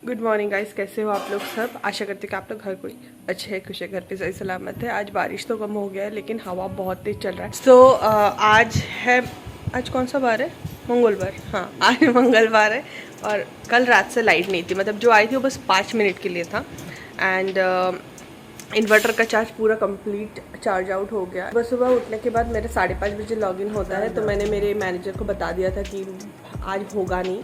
Good morning guys, कैसे हो आप लोग सब। आशा करते कि आप लोग हर कोई अच्छे है, खुश है, घर पे सही सलामत है। आज बारिश तो कम हो गया है लेकिन हवा बहुत तेज चल रहा है। आज कौन सा बार है? मंगलवार। हाँ, आज मंगलवार है और कल रात से लाइट नहीं थी। मतलब जो आई थी वो बस 5 मिनट के लिए था। एंड इन्वर्टर का चार्ज पूरा कंप्लीट चार्ज आउट हो गया। बस सुबह उठने के बाद मेरे 5:30 बजे लॉगिन होता है, तो मैंने मेरे मैनेजर को बता दिया था कि आज होगा नहीं,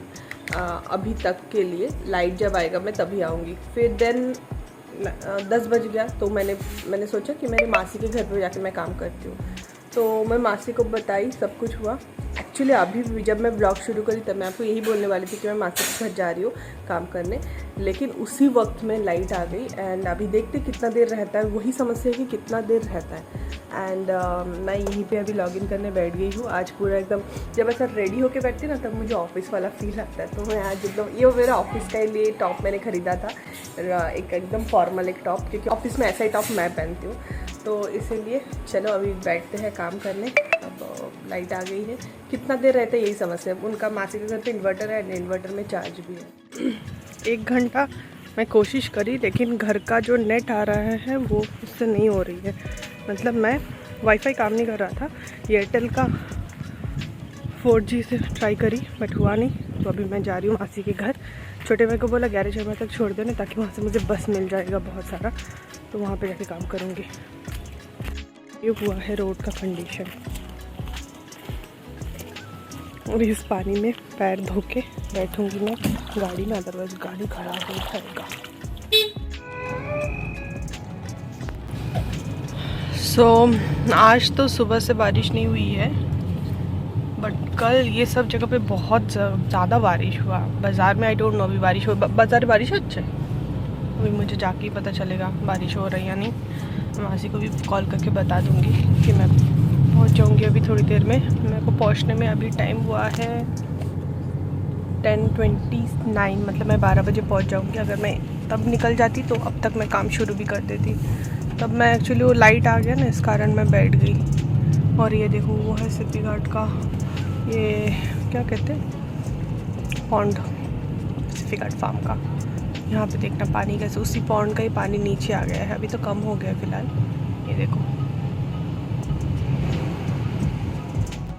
अभी तक के लिए। लाइट जब आएगा मैं तभी आऊँगी। फिर देन 10 बज गया, तो मैंने सोचा कि मेरी मासी के घर पर जाकर मैं काम करती हूँ। तो मैं मासी को बताई, सब कुछ हुआ। एक्चुअली अभी भी जब मैं ब्लॉग शुरू करी तब मैं आपको यही बोलने वाली थी कि मैं मासी के घर जा रही हूँ काम करने, लेकिन उसी वक्त में लाइट आ गई। एंड अभी देखते कितना देर रहता है, वही समस्या है कि कितना देर रहता है। एंड मैं यहीं पे अभी लॉगिन करने बैठ गई हूँ। आज पूरा एकदम जब ऐसा रेडी होके बैठती ना तब मुझे ऑफिस वाला फील आता है। तो मैं आज एकदम, ये मेरा ऑफिस के लिए टॉप मैंने ख़रीदा था, एक एकदम फॉर्मल एक टॉप, क्योंकि ऑफिस में ऐसा ही टॉप मैं पहनती हूँ। तो इसीलिए चलो अभी बैठते हैं काम करने। अब लाइट आ गई है, कितना देर रहता है यही समस्या है। उनका मासी के घर पे इन्वर्टर है, इन्वर्टर में चार्ज भी है। 1 घंटा मैं कोशिश करी, लेकिन घर का जो नेट आ रहा है वो उससे नहीं हो रही है। मतलब मैं वाईफाई काम नहीं कर रहा था, एयरटेल का 4G से ट्राई करी बट हुआ नहीं। तो अभी मैं जा रही हूँ मासी के घर। छोटे भाई को बोला गैरेज में तक छोड़ देने, ताकि वहाँ से मुझे बस मिल जाएगा बहुत सारा, तो वहाँ पे जाके काम करूँगी। ये हुआ है रोड का कंडीशन, और इस पानी में पैर धो के बैठूँगी मैं गाड़ी में, अदरवाइज गाड़ी खराब हो जाएगा। आज तो सुबह से बारिश नहीं हुई है, बट कल ये सब जगह पे बहुत ज़्यादा बारिश हुआ। बाज़ार में आई डोंट नो अभी बारिश हो, बाज़ार में बारिश है। अच्छा, अभी मुझे जाके ही पता चलेगा बारिश हो रही है या नहीं। मासी को भी कॉल करके बता दूंगी कि मैं पहुंच जाऊंगी अभी थोड़ी देर में। मेरे को पहुंचने में अभी टाइम हुआ है 10:29, मतलब मैं 12 बजे पहुंच जाऊंगी। अगर मैं तब निकल जाती तो अब तक मैं काम शुरू भी कर देती। तब मैं एक्चुअली वो लाइट आ गया ना, इस कारण मैं बैठ गई। और ये देखो वो है सिद्धि घाट का, ये क्या कहते हैं, पॉन्ड, सिद्धि घाट फार्म का। यहाँ पे देखना पानी कैसे, उसी पॉन्ड का ही पानी नीचे आ गया है। अभी तो कम हो गया है फिलहाल, ये देखो।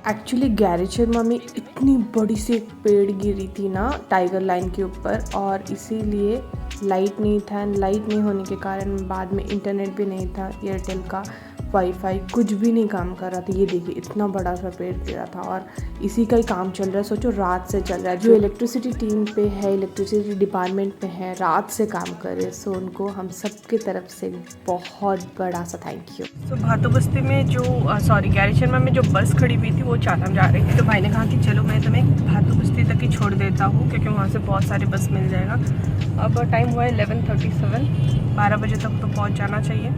एक्चुअली गैरेचरमा में इतनी बड़ी सी एक पेड़ गिरी थी ना टाइगर लाइन के ऊपर, और इसीलिए लाइट नहीं था। लाइट नहीं होने के कारण बाद में इंटरनेट भी नहीं था, एयरटेल का वाईफाई कुछ भी नहीं काम कर रहा था। ये देखिए इतना बड़ा सा पेड़ गिरा था और इसी का ही काम चल रहा है। सोचो रात से चल रहा है। जो इलेक्ट्रिसिटी टीम पे है, इलेक्ट्रिसिटी डिपार्टमेंट पे है, रात से काम कर रहे हैं। सो उनको हम सब की तरफ से बहुत बड़ा सा थैंक यू। तो भातू बस्ती में जो गैरेचरमा में जो बस खड़ी हुई थी वो चालम जा रही थी। तो भाई ने कहा कि चलो मैं तुम्हें भातू बस्ती तक ही छोड़ देता हूँ, क्योंकि वहाँ से बहुत सारे बस मिल जाएगा। अब टाइम हुआ है 11:37, 12 बजे तक तो पहुँच जाना चाहिए।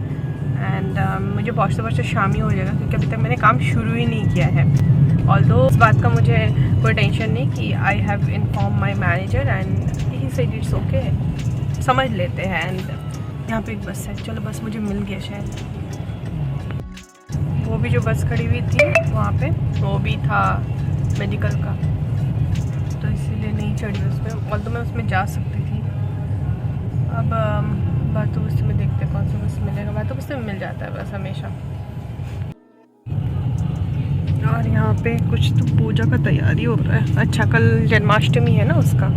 एंड मुझे पहुँचते पहुँचते शाम ही हो जाएगा, क्योंकि अभी तक मैंने काम शुरू ही नहीं किया है। ऑल्दो इस बात का मुझे कोई टेंशन नहीं कि I have inform my manager and he said it's okay, समझ लेते हैं। एंड यहाँ पे एक बस है, चलो बस मुझे मिल गया शायद। वो भी जो बस खड़ी हुई थी वहाँ पे, वो भी था मेडिकल का, तो इसीलिए नहीं चढ़ी उसमें। ऑल्दो मैं उसमें जा सकती थी। अब भातू बस्ती में देखते हैं कौन सा बस मिलेगा। भातू बस्ती में मिल जाता है बस हमेशा। और यहाँ पे कुछ तो पूजा का तैयारी हो रहा है। अच्छा, कल जन्माष्टमी है ना उसका।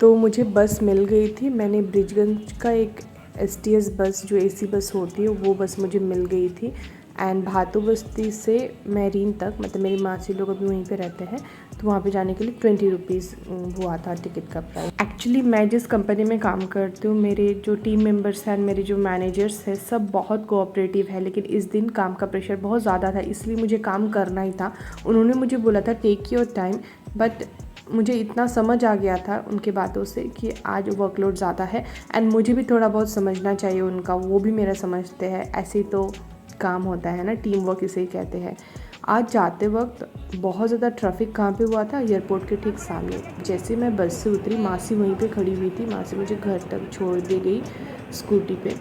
तो मुझे बस मिल गई थी। मैंने ब्रिजगंज का एक STS बस, जो AC बस होती है, वो बस मुझे मिल गई थी। एंड भातू बस्ती से मैरीन तक, मतलब मेरी मासी लोग अभी वहीं पे रहते हैं, तो वहाँ पे जाने के लिए 20 रुपीज़ हुआ था टिकट का प्राइस। एक्चुअली मैं जिस कंपनी में काम करती हूँ, मेरे जो टीम मेंबर्स हैं, मेरे जो मैनेजर्स हैं, सब बहुत कोऑपरेटिव है। लेकिन इस दिन काम का प्रेशर बहुत ज़्यादा था, इसलिए मुझे काम करना ही था। उन्होंने मुझे बोला था टेक योर टाइम, बट मुझे इतना समझ आ गया था उनके बातों से कि आज वर्कलोड ज़्यादा है। एंड मुझे भी थोड़ा बहुत समझना चाहिए उनका, वो भी मेरा समझते हैं। ऐसे ही तो काम होता है ना, टीम वर्क इसे ही कहते हैं। आज जाते वक्त बहुत ज़्यादा ट्रैफिक कहाँ पे हुआ था, एयरपोर्ट के ठीक सामने। जैसे मैं बस से उतरी, मासी वहीं पे खड़ी हुई थी। मासी मुझे घर तक छोड़ दे गई स्कूटी पे।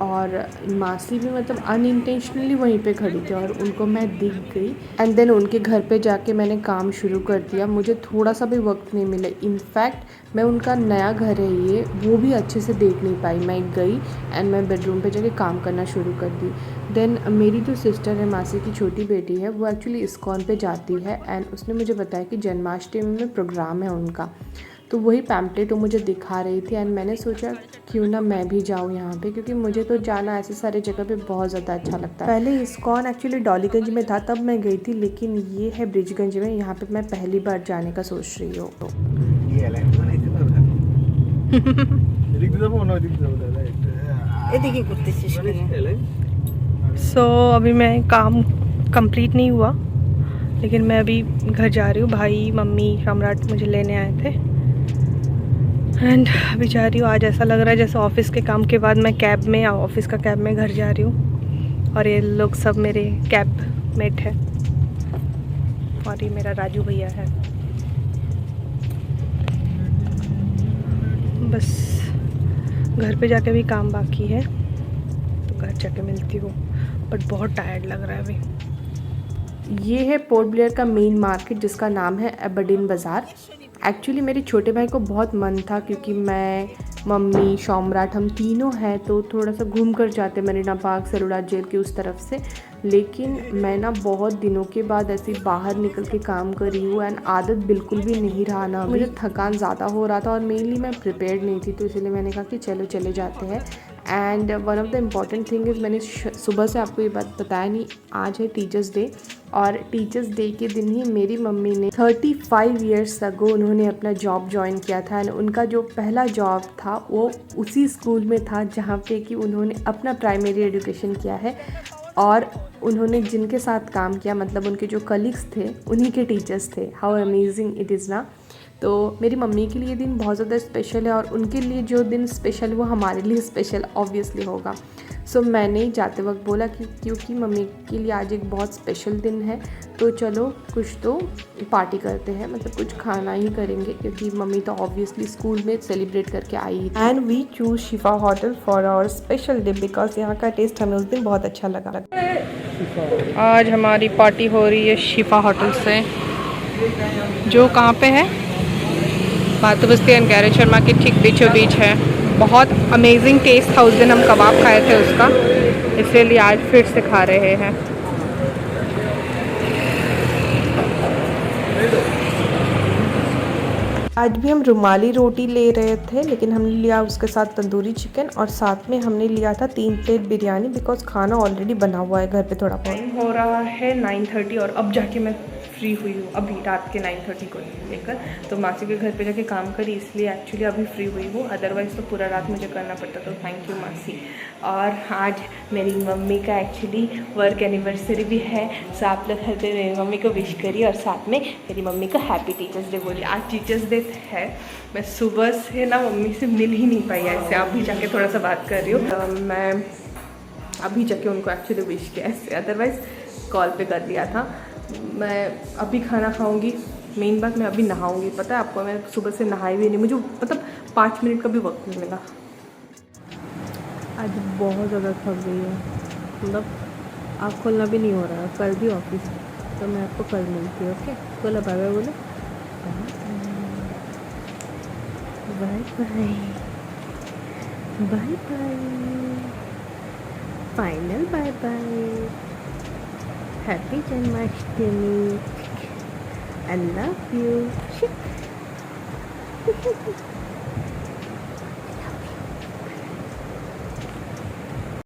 और मासी भी मतलब अनइंटेंशनली वहीं पे खड़ी थी और उनको मैं दिख गई। एंड देन उनके घर पे जाके मैंने काम शुरू कर दिया। मुझे थोड़ा सा भी वक्त नहीं मिला। इनफैक्ट मैं उनका नया घर है ये, वो भी अच्छे से देख नहीं पाई। मैं गई एंड मैं बेडरूम पे जाके काम करना शुरू कर दी। देन मेरी जो सिस्टर है, मासी की छोटी बेटी है, वो एक्चुअली इस्कॉन पे जाती है एंड उसने मुझे बताया कि जन्माष्टमी में प्रोग्राम है उनका। तो वही पैम्पलेट वो मुझे दिखा रही थी एंड मैंने सोचा क्यों ना मैं भी जाऊँ यहाँ पे, क्योंकि मुझे तो जाना ऐसे सारे जगह पे बहुत ज़्यादा अच्छा लगता है। पहले इस्कॉन एक्चुअली डॉलीगंज में था, तब मैं गई थी, लेकिन ये है ब्रिजगंज में। यहाँ पे मैं पहली बार जाने का सोच रही हूँ। सो अभी मैं काम कंप्लीट नहीं हुआ, लेकिन मैं अभी घर जा रही हूँ। भाई मम्मी सम्राट मुझे लेने आए थे एंड अभी जा रही हूँ। आज ऐसा लग रहा है जैसे ऑफिस के काम के बाद मैं कैब में या ऑफिस का कैब में घर जा रही हूँ। और ये लोग सब मेरे कैब मेट है और ये मेरा राजू भैया है। बस घर पे जाके भी काम बाकी है, तो घर जाके मिलती हूँ, बट बहुत टायर्ड लग रहा है अभी। ये है पोर्ट ब्लेयर का मेन मार्केट, जिसका नाम है एबरडीन बाज़ार। एक्चुअली मेरे छोटे भाई को बहुत मन था, क्योंकि मैं, मम्मी, सम्राट, हम तीनों हैं, तो थोड़ा सा घूम कर जाते मरीना पार्क, सरोड़ा जेल की उस तरफ से। लेकिन मैं ना बहुत दिनों के बाद ऐसे बाहर निकल के काम कर रही हूँ एंड आदत बिल्कुल भी नहीं रहा ना। मुझे थकान ज़्यादा हो रहा था और मेनली मैं प्रिपेयर्ड नहीं थी, तो इसलिए मैंने कहा कि चलो चले जाते हैं। And one of the important thing is, मैंने सुबह से आपको ये बात बताया नहीं, आज है टीचर्स डे। और टीचर्स डे के दिन ही मेरी मम्मी ने 35 ईयर्स अगो उन्होंने अपना जॉब ज्वाइन किया था एंड उनका जो पहला जॉब था वो उसी स्कूल में था जहाँ पे कि उन्होंने अपना प्राइमरी एजुकेशन किया है। और उन्होंने जिनके साथ काम किया, मतलब उनके जो कलीग्स थे, उन्हीं के टीचर्स थे। हाउ अमेजिंग इट इज़ ना। तो मेरी मम्मी के लिए दिन बहुत ज़्यादा स्पेशल है और उनके लिए जो दिन स्पेशल वो हमारे लिए स्पेशल ऑब्वियसली होगा। सो मैंने जाते वक्त बोला कि क्योंकि मम्मी के लिए आज एक बहुत स्पेशल दिन है, तो चलो कुछ तो पार्टी करते हैं, मतलब कुछ खाना ही करेंगे, क्योंकि मम्मी तो ऑब्वियसली स्कूल में सेलिब्रेट करके आई थी। And we choose Shifa hotel for our special day because यहाँ का टेस्ट हमें उस दिन बहुत अच्छा लगा। आज हमारी पार्टी हो रही है शिफा होटल से, जो कहाँ पे है, बातू बस्ती एंड गैरेज शर्मा के ठीक बीचों बीच है। बहुत अमेजिंग टेस्ट था उस दिन, हम कबाब खाए थे उसका, इसलिए आज फिर से खा रहे हैं। आज भी हम रुमाली रोटी ले रहे थे, लेकिन हमने लिया उसके साथ तंदूरी चिकन और साथ में हमने लिया था 3 प्लेट बिरयानी, बिकॉज खाना ऑलरेडी बना हुआ है घर पे थोड़ा बहुत। टाइम हो रहा है 9:30 और अब जाके मैं फ्री हुई हूँ, अभी रात के 9:30 को लेकर। तो मासी के घर पे जाके काम करी, इसलिए एक्चुअली अभी फ्री हुई हूँ, अदरवाइज़ तो पूरा रात मुझे करना पड़ता। तो थैंक यू मासी। और आज मेरी मम्मी का एक्चुअली वर्क एनिवर्सरी भी है, सो आप लोग हर दिन मेरी मम्मी को विश करिए और साथ में मेरी मम्मी को हैप्पी टीचर्स डे बोलिए। आज टीचर्स डे है, मैं सुबह से ना मम्मी से मिल ही नहीं पाई ऐसे, अभी जाके थोड़ा सा बात कर रही हूँ। मैं अभी जाके उनको एक्चुअली विश किया ऐसे, अदरवाइज़ कॉल पे कर लिया था। मैं अभी खाना खाऊंगी, मेन बात मैं अभी नहाऊंगी। पता है आपको, मैं सुबह से नहाई भी नहीं, मुझे मतलब 5 मिनट का भी वक्त नहीं मिला। आज बहुत ज़्यादा थक गई है, मतलब आँख खोलना भी नहीं हो रहा है। कल भी ऑफिस, तो मैं आपको कल मिलती हूँ। ओके, बोलो बाय बाय, बोलो bye bye bye bye, final bye bye, happy Janmashtami, I love you.